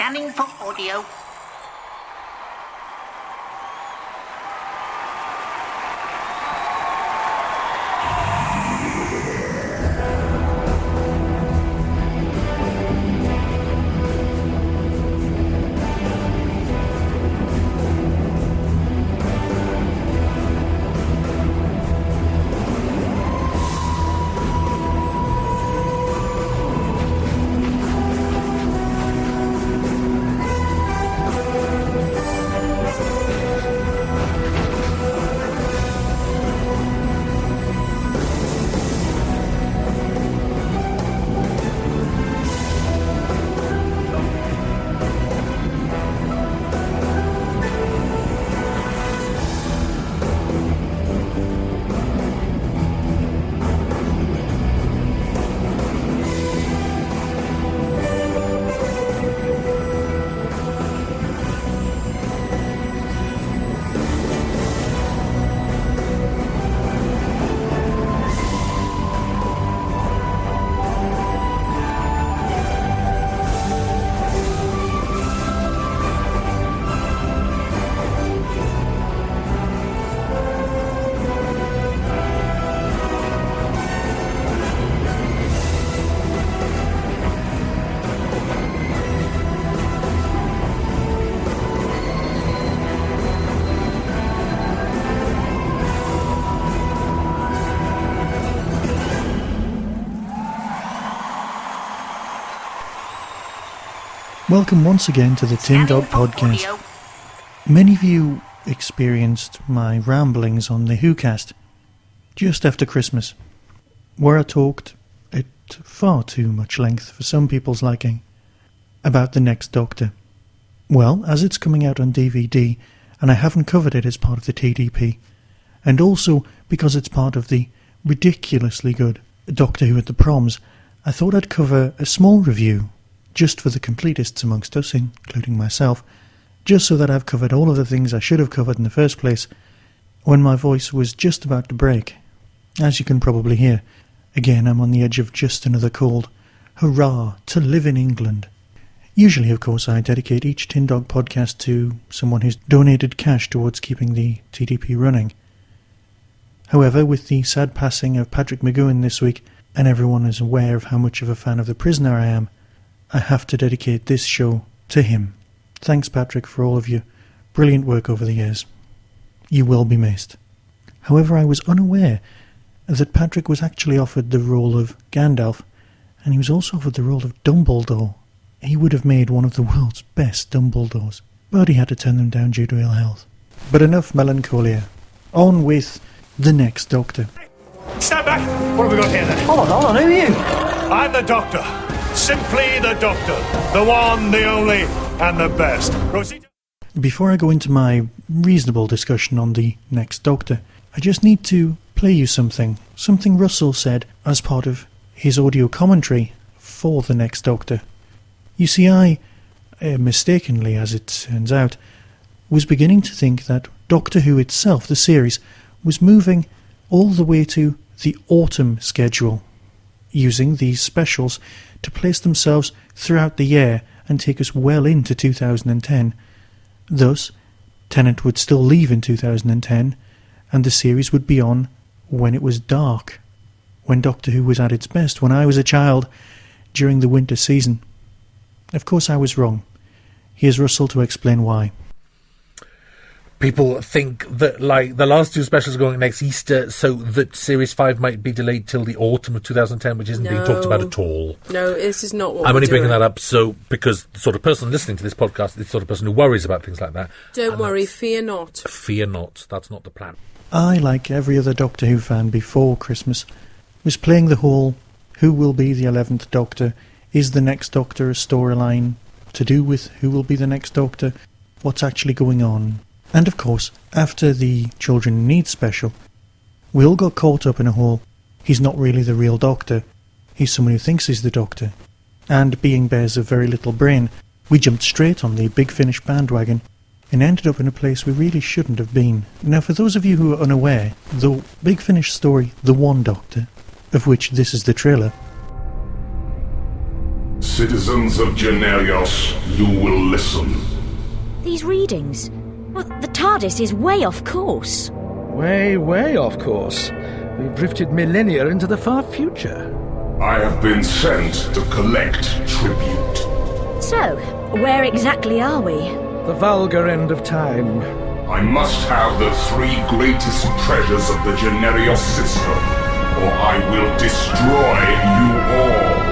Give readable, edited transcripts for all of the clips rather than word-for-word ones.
Scanning for audio. Welcome once again to the Tin Dog Podcast. Many of you experienced my ramblings on the WhoCast just after Christmas, where I talked at far too much length for some people's liking about the Next Doctor. Well, as it's coming out on DVD, and I haven't covered it as part of the TDP, and also because it's part of the ridiculously good Doctor Who at the Proms, I thought I'd cover a small review just for the completists amongst us, including myself, just so that I've covered all of the things I should have covered in the first place when my voice was just about to break. As you can probably hear, again I'm on the edge of just another cold. Hurrah, to live in England. Usually, of course, I dedicate each Tin Dog podcast to someone who's donated cash towards keeping the TDP running. However, with the sad passing of Patrick McGowan this week, and everyone is aware of how much of a fan of The Prisoner I am, I have to dedicate this show to him. Thanks, Patrick, for all of your brilliant work over the years. You will be missed. However, I was unaware that Patrick was actually offered the role of Gandalf, and he was also offered the role of Dumbledore. He would have made one of the world's best Dumbledores, but he had to turn them down due to ill health. But enough melancholia. On with the Next Doctor. Stand back! What have we got here then? Hold on, who are you? I'm the Doctor. Simply the Doctor. The one, the only, and the best. Rosita? Before I go into my reasonable discussion on the Next Doctor, I just need to play you something Russell said as part of his audio commentary for the Next Doctor. You see, I, mistakenly as it turns out, was beginning to think that Doctor Who itself, the series, was moving all the way to the autumn schedule, using these specials to place themselves throughout the year and take us well into 2010. Thus, Tennant would still leave in 2010, and the series would be on when it was dark, when Doctor Who was at its best, when I was a child, during the winter season. Of course I was wrong. Here's Russell to explain why. People think that, like, the last two specials are going next Easter, so that Series 5 might be delayed till the autumn of 2010, which isn't being talked about at all. No, this is not what I'm only bringing doing. that up because the sort of person listening to this podcast is the sort of person who worries about things like that. Don't worry, fear not. Fear not. That's not the plan. I, like every other Doctor Who fan before Christmas, was playing the whole who will be the 11th Doctor, is the Next Doctor a storyline to do with who will be the next Doctor, what's actually going on. And of course, after the Children in Need special, we all got caught up in a whole, he's not really the real Doctor, he's someone who thinks he's the Doctor. And being bears of very little brain, we jumped straight on the Big Finish bandwagon and ended up in a place we really shouldn't have been. Now, for those of you who are unaware, the Big Finish story, The One Doctor, of which this is the trailer, Citizens of Generios, you will listen. These readings? Well, the TARDIS is way off course. Way, way off course. We've drifted millennia into the far future. I have been sent to collect tribute. So, where exactly are we? The vulgar end of time. I must have the 3 greatest treasures of the Generios system, or I will destroy you all.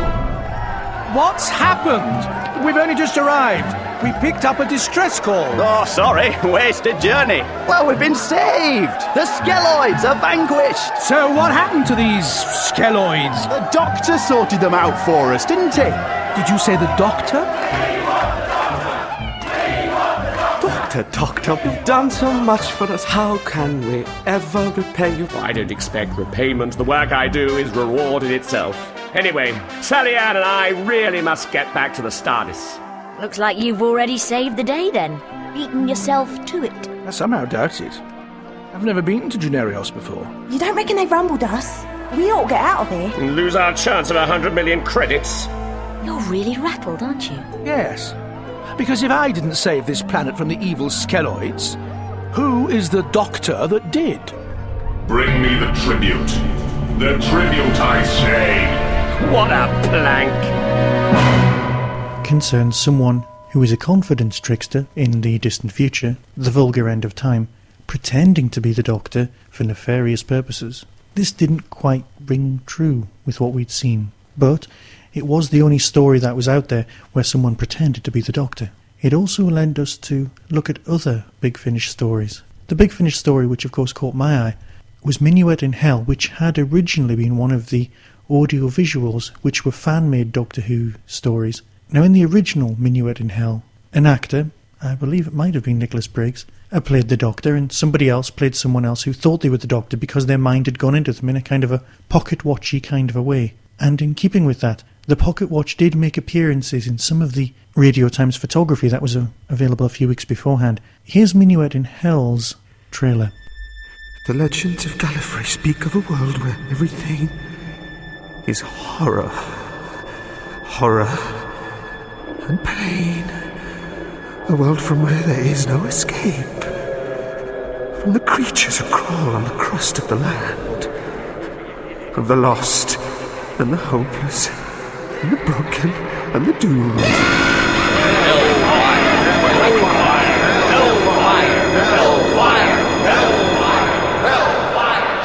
What's happened? We've only just arrived. We picked up a distress call. Oh, sorry. Wasted journey. Well, we've been saved. The Skeloids are vanquished. So what happened to these Skeloids? The doctor sorted them out for us, didn't he? Did you say the doctor? Doctor, you've done so much for us. How can we ever repay you? I don't expect repayment. The work I do is rewarded itself. Anyway, Sally Ann and I really must get back to the Stardust. Looks like you've already saved the day then. Beaten yourself to it. I somehow doubt it. I've never been to Generios before. You don't reckon they've rumbled us? We ought to get out of here. And lose our chance of 100 million credits. You're really rattled, aren't you? Yes. Because if I didn't save this planet from the evil Skeloids, who is the doctor that did? Bring me the tribute. The tribute, I say. What a plank. Concerns someone who is a confidence trickster in the distant future, the vulgar end of time, pretending to be the Doctor for nefarious purposes. This didn't quite ring true with what we'd seen, but it was the only story that was out there where someone pretended to be the Doctor. It also led us to look at other Big Finish stories. The Big Finish story, which of course caught my eye, was Minuet in Hell, which had originally been one of the audio visuals which were fan-made Doctor Who stories. Now, in the original Minuet in Hell, an actor, I believe it might have been Nicholas Briggs, played the Doctor, and somebody else played someone else who thought they were the Doctor because their mind had gone into them in a kind of a pocket-watchy kind of a way. And in keeping with that, the pocket watch did make appearances in some of the Radio Times photography that was available a few weeks beforehand. Here's Minuet in Hell's trailer. The legends of Gallifrey speak of a world where everything is horror. Horror and pain. A world from where there is no escape. From the creatures who crawl on the crust of the land. Of the lost and the hopeless and the broken and the doomed.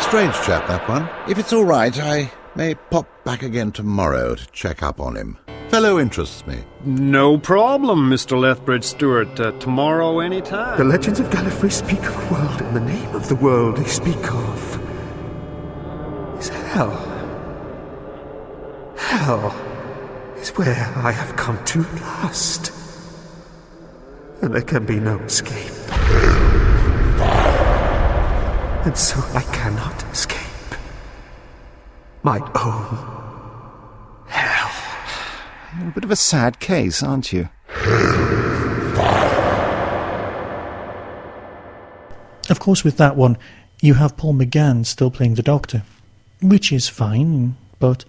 Strange chap, that one. If it's all right, I may pop back again tomorrow to check up on him. Fellow interests me. No problem, Mr. Lethbridge Stewart. Tomorrow, anytime. The legends of Gallifrey speak of a world, and the name of the world they speak of is hell. Hell is where I have come to at last. And there can be no escape. And so I cannot escape my own hell. You're a bit of a sad case, aren't you? Of course, with that one, you have Paul McGann still playing the Doctor, which is fine, but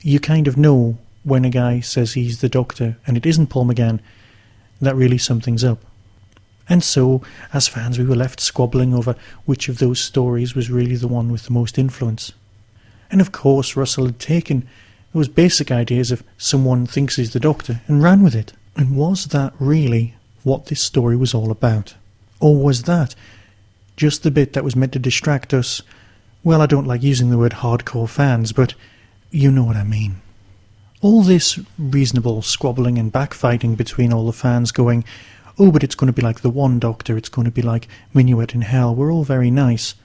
you kind of know when a guy says he's the Doctor and it isn't Paul McGann, that really something's up. And so, as fans, we were left squabbling over which of those stories was really the one with the most influence. And of course, Russell had taken those basic ideas of someone thinks he's the Doctor and ran with it. And was that really what this story was all about? Or was that just the bit that was meant to distract us? Well, I don't like using the word hardcore fans, but you know what I mean. All this reasonable squabbling and backfighting between all the fans going, oh, but it's going to be like the One Doctor, it's going to be like Minuet in Hell, were all very nice.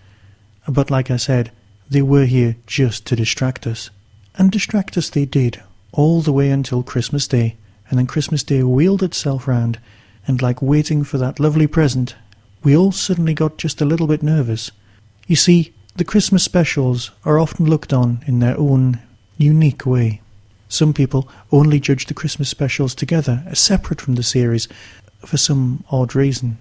But like I said, they were here just to distract us. And distract us they did, all the way until Christmas Day. And then Christmas Day wheeled itself round, and like waiting for that lovely present, we all suddenly got just a little bit nervous. You see, the Christmas specials are often looked on in their own unique way. Some people only judge the Christmas specials together, as separate from the series, for some odd reason.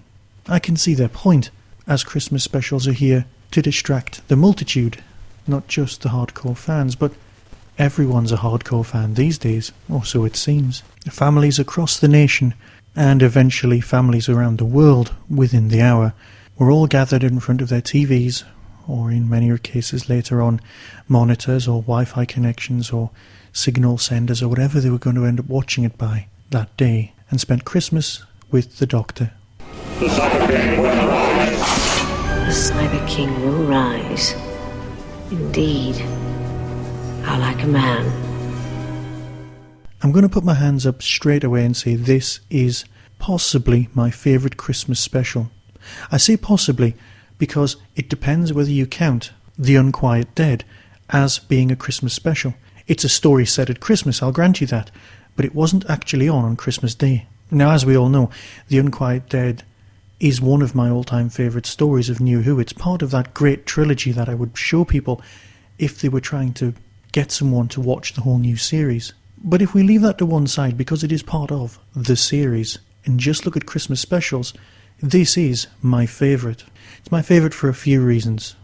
I can see their point, as Christmas specials are here to distract the multitude, not just the hardcore fans, but Everyone's a hardcore fan these days, or so it seems. Families across the nation, and eventually families around the world within the hour, were all gathered in front of their TVs, or in many cases later on, monitors or Wi-Fi connections or signal senders or whatever they were going to end up watching it by that day, and spent Christmas with the Doctor. The Cyber King will rise. The Cyber King will rise. Indeed. How like a man. I'm going to put my hands up straight away and say this is possibly my favourite Christmas special. I say possibly because it depends whether you count The Unquiet Dead as being a Christmas special. It's a story set at Christmas, I'll grant you that, but it wasn't actually on Christmas Day. Now, as we all know, The Unquiet Dead is one of my all-time favourite stories of New Who. It's part of that great trilogy that I would show people if they were trying to get someone to watch the whole new series. But if we leave that to one side, because it is part of the series, and just look at Christmas specials, this is my favourite. It's my favourite for a few reasons.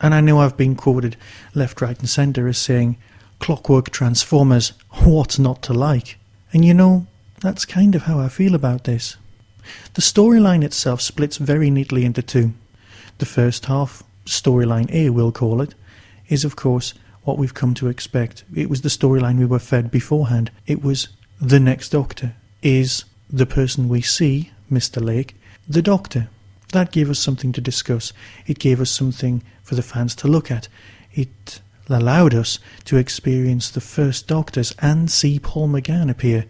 And I know I've been quoted left, right and centre as saying, Clockwork Transformers, what's not to like? And you know, that's kind of how I feel about this. The storyline itself splits very neatly into two. The first half, storyline A we'll call it, is of course what we've come to expect. It was the storyline we were fed beforehand. It was the Next Doctor. Is the person we see, Mr. Lake, the Doctor? That gave us something to discuss. It gave us something for the fans to look at. It allowed us to experience the first Doctors and see Paul McGann appear,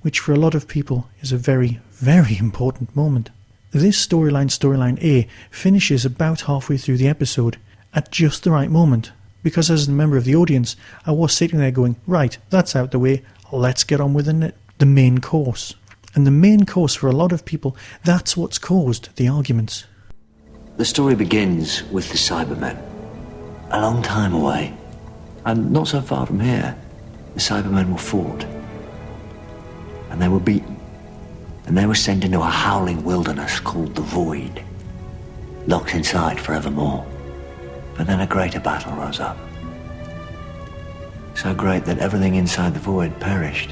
which for a lot of people is a very, very important moment. This storyline A, finishes about halfway through the episode at just the right moment. Because as a member of the audience, I was sitting there going, right, that's out the way, let's get on with the main course. And the main course for a lot of people, that's what's caused the arguments. The story begins with the Cybermen. A long time away, and not so far from here, the Cybermen were fought. And they were beaten. And they were sent into a howling wilderness called the Void, locked inside forevermore. But then a greater battle rose up. So great that everything inside the Void perished.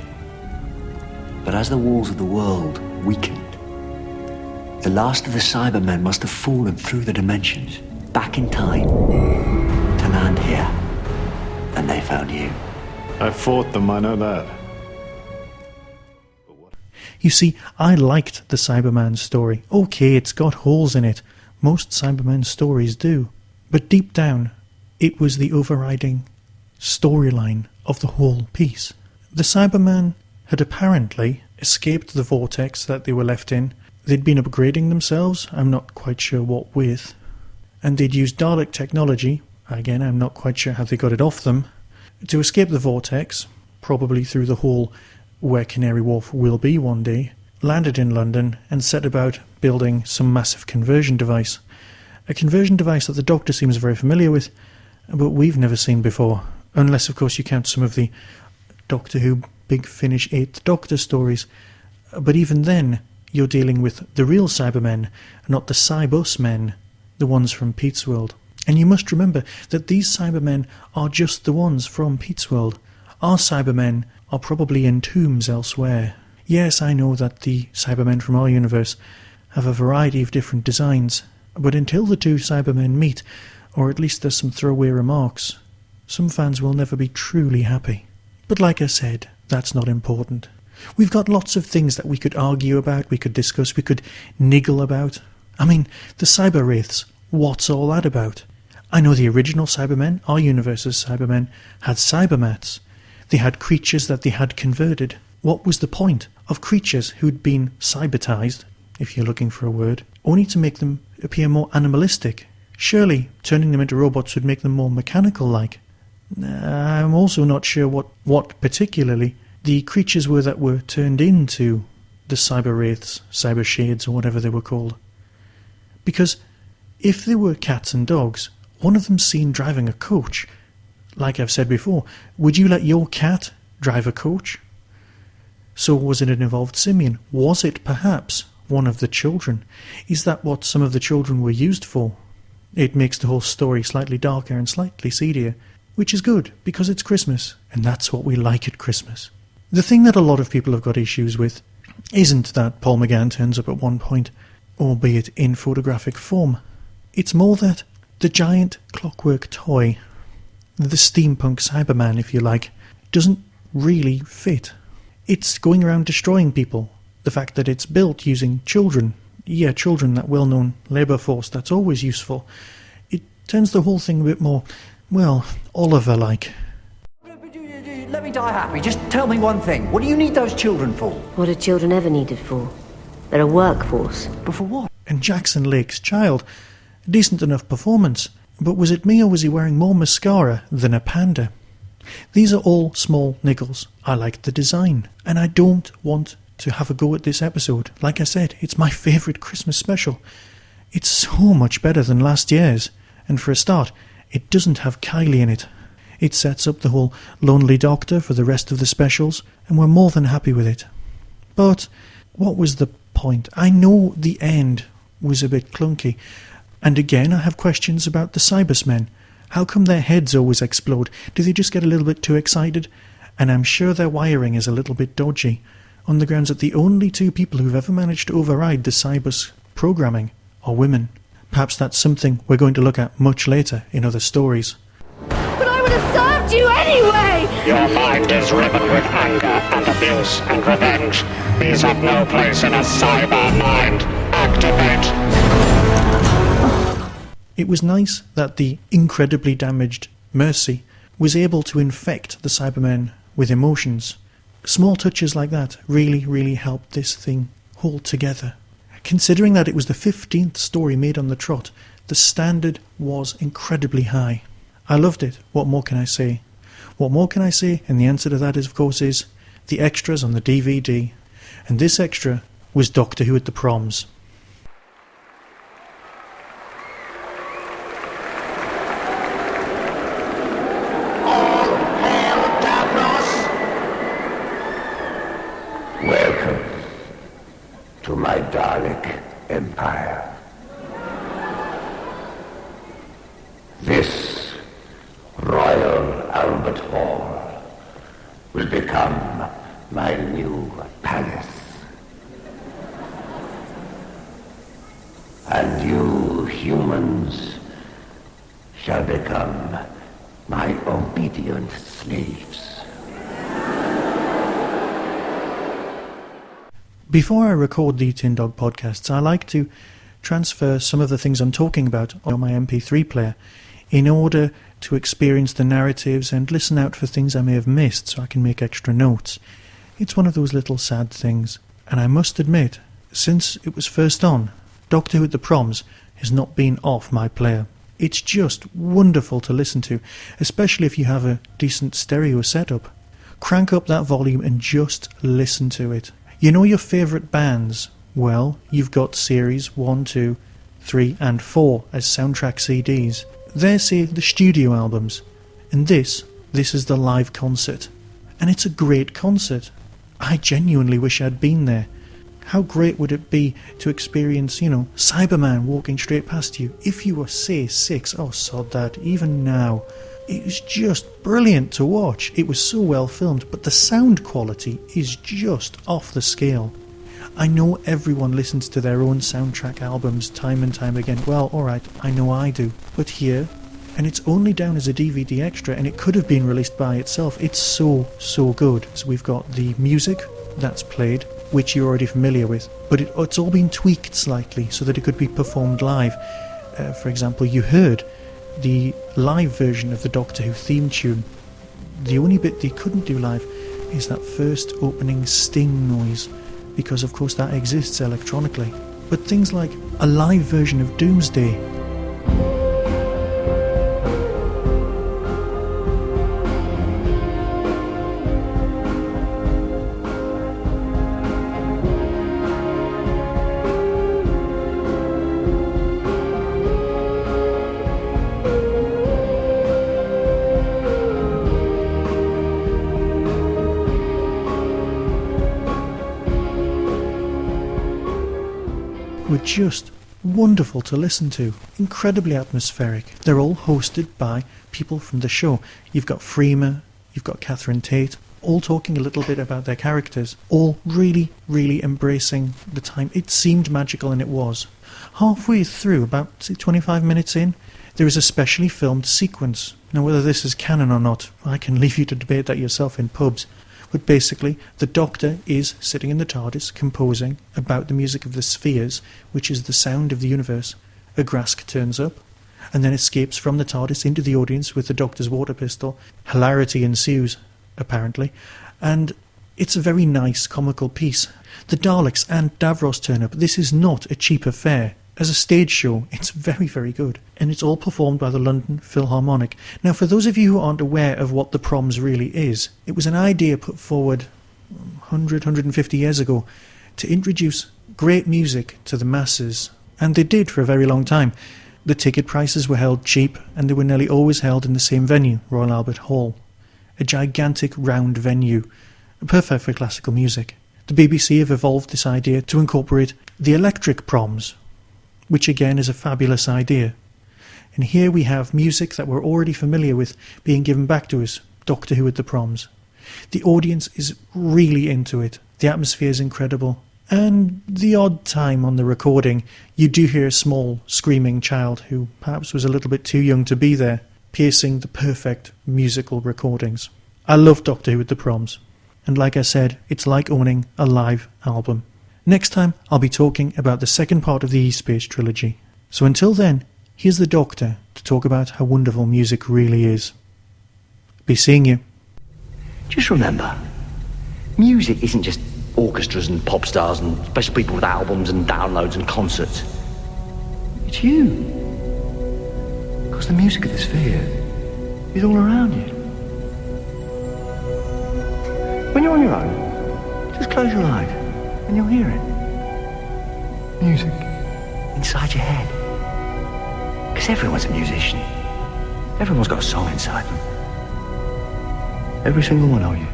But as the walls of the world weakened, the last of the Cybermen must have fallen through the dimensions, back in time, to land here. And they found you. I fought them, I know that. You see, I liked the Cyberman story. Okay, it's got holes in it. Most Cyberman stories do. But deep down, it was the overriding storyline of the whole piece. The Cybermen had apparently escaped the vortex that they were left in. They'd been upgrading themselves, I'm not quite sure what with, and they'd used Dalek technology, again I'm not quite sure how they got it off them, to escape the vortex, probably through the hole where Canary Wharf will be one day, landed in London and set about building some massive conversion device. A conversion device that the Doctor seems very familiar with, but we've never seen before, unless of course you count some of the Doctor Who Big Finish 8th Doctor stories. But even then, you're dealing with the real Cybermen, not the Cybus men, the ones from Pete's World. And you must remember that these Cybermen are just the ones from Pete's World. Our Cybermen are probably in tombs elsewhere. Yes, I know that the Cybermen from our universe have a variety of different designs, but until the two Cybermen meet, or at least there's some throwaway remarks, some fans will never be truly happy. But like I said, that's not important. We've got lots of things that we could argue about, we could discuss, we could niggle about. I mean, the Cyber Wraiths, what's all that about? I know the original Cybermen, our universe's Cybermen, had Cybermats. They had creatures that they had converted. What was the point of creatures who'd been cybertized, if you're looking for a word, only to make them appear more animalistic? Surely turning them into robots would make them more mechanical-like. I'm also not sure what particularly the creatures were that were turned into the Cyber Wraiths, Cyber Shades, or whatever they were called. Because if they were cats and dogs, one of them seen driving a coach. Like I've said before, would you let your cat drive a coach? So was it an evolved simian? Was it perhaps one of the children? Is that what some of the children were used for? It makes the whole story slightly darker and slightly seedier. which is good because it's Christmas, and that's what we like at Christmas. The thing that a lot of people have got issues with isn't that Paul McGann turns up at one point, albeit in photographic form. It's more that the giant clockwork toy, the steampunk Cyberman if you like, doesn't really fit. It's going around destroying people. The fact that it's built using children, children, that well-known labour force, that's always useful. It turns the whole thing a bit more, well, Oliver-like. Let me die happy. Just tell me one thing. What do you need those children for? What are children ever needed for? They're a workforce. But for what? And Jackson Lake's child, a decent enough performance, but was it me or was he wearing more mascara than a panda? These are all small niggles. I like the design, and I don't want to have a go at this episode. Like I said, it's my favourite Christmas special. It's so much better than last year's, and for a start, it doesn't have Kylie in it. It sets up the whole Lonely Doctor for the rest of the specials, and we're more than happy with it. But what was the point? I know the end was a bit clunky, and again I have questions about the Cybersmen. How come their heads always explode? Do they just get a little bit too excited? And I'm sure their wiring is a little bit dodgy, on the grounds that the only two people who've ever managed to override the Cybus programming are women. Perhaps that's something we're going to look at much later in other stories. But I would have served you anyway! Your mind is riven with anger and abuse and revenge. These have no place in a cyber mind. Activate! It was nice that the incredibly damaged Morrissey was able to infect the Cybermen with emotions. Small touches like that really, really helped this thing hold together. Considering that it was the 15th story made on the trot, the standard was incredibly high. I loved it. What more can I say? What more can I say? And the answer to that is, of course, is the extras on the DVD. And this extra was Doctor Who at the Proms. Welcome to my Dalek Empire. This Royal Albert Hall will become my new palace. And you humans shall become my obedient slaves. Before I record the Tin Dog podcasts, I like to transfer some of the things I'm talking about on my MP3 player in order to experience the narratives and listen out for things I may have missed so I can make extra notes. It's one of those little sad things, and I must admit, since it was first on, Doctor Who at the Proms has not been off my player. It's just wonderful to listen to, especially if you have a decent stereo setup. Crank up that volume and just listen to it. You know your favourite bands? Well, you've got series 1, 2, 3 and 4 as soundtrack CDs. There's, say, the studio albums. And this is the live concert. And it's a great concert. I genuinely wish I'd been there. How great would it be to experience, Cyberman walking straight past you if you were, say, 6? Oh, sod that. Even now. It was just brilliant to watch. It was so well filmed, but the sound quality is just off the scale. I know everyone listens to their own soundtrack albums time and time again. Well, alright, I know I do. But here, and it's only down as a DVD extra, and it could have been released by itself, it's so good. So we've got the music that's played, which you're already familiar with, but it's all been tweaked slightly so that it could be performed live. For example, you heard the live version of the Doctor Who theme tune. The only bit they couldn't do live is that first opening sting noise, because of course that exists electronically. But things like a live version of Doomsday, were just wonderful to listen to, incredibly atmospheric. They're all hosted by people from the show. You've got Freema, you've got Catherine Tate, all talking a little bit about their characters, all really, really embracing the time. It seemed magical, and it was. Halfway through, about 25 minutes in, there is a specially filmed sequence. Now, whether this is canon or not, I can leave you to debate that yourself in pubs. But basically, the Doctor is sitting in the TARDIS composing about the music of the spheres, which is the sound of the universe. A Grask turns up, and then escapes from the TARDIS into the audience with the Doctor's water pistol. Hilarity ensues, apparently, and it's a very nice comical piece. The Daleks and Davros turn up. This is not a cheap affair. As a stage show, it's very, very good. And it's all performed by the London Philharmonic. Now, for those of you who aren't aware of what the Proms really is, it was an idea put forward 150 years ago to introduce great music to the masses. And they did for a very long time. The ticket prices were held cheap, and they were nearly always held in the same venue, Royal Albert Hall. A gigantic round venue, perfect for classical music. The BBC have evolved this idea to incorporate the electric Proms, which again is a fabulous idea. And here we have music that we're already familiar with being given back to us, Doctor Who at the Proms. The audience is really into it. The atmosphere is incredible. And the odd time on the recording, you do hear a small screaming child who perhaps was a little bit too young to be there, piercing the perfect musical recordings. I love Doctor Who at the Proms. And like I said, it's like owning a live album. Next time, I'll be talking about the second part of the E-Space trilogy. So until then, here's the Doctor to talk about how wonderful music really is. Be seeing you. Just remember, music isn't just orchestras and pop stars and special people with albums and downloads and concerts. It's you. Because the music of the sphere is all around you. When you're on your own, just close your eyes and you'll hear it. Music. Inside your head. Because everyone's a musician. Everyone's got a song inside them. Every single one of you.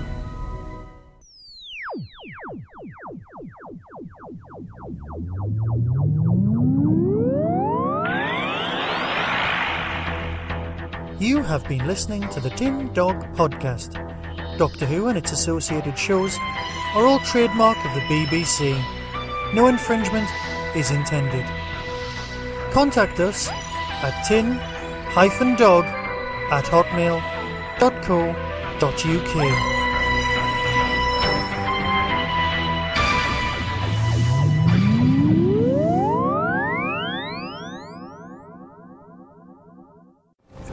You have been listening to the Tin Dog Podcast. Doctor Who and its associated shows are all trademark of the BBC. No infringement is intended. Contact us at tin-dog@hotmail.co.uk.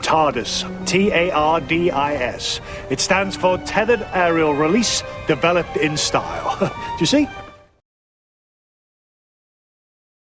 TARDIS, TARDIS. It stands for Tethered Aerial Release Developed in Style. Do you see?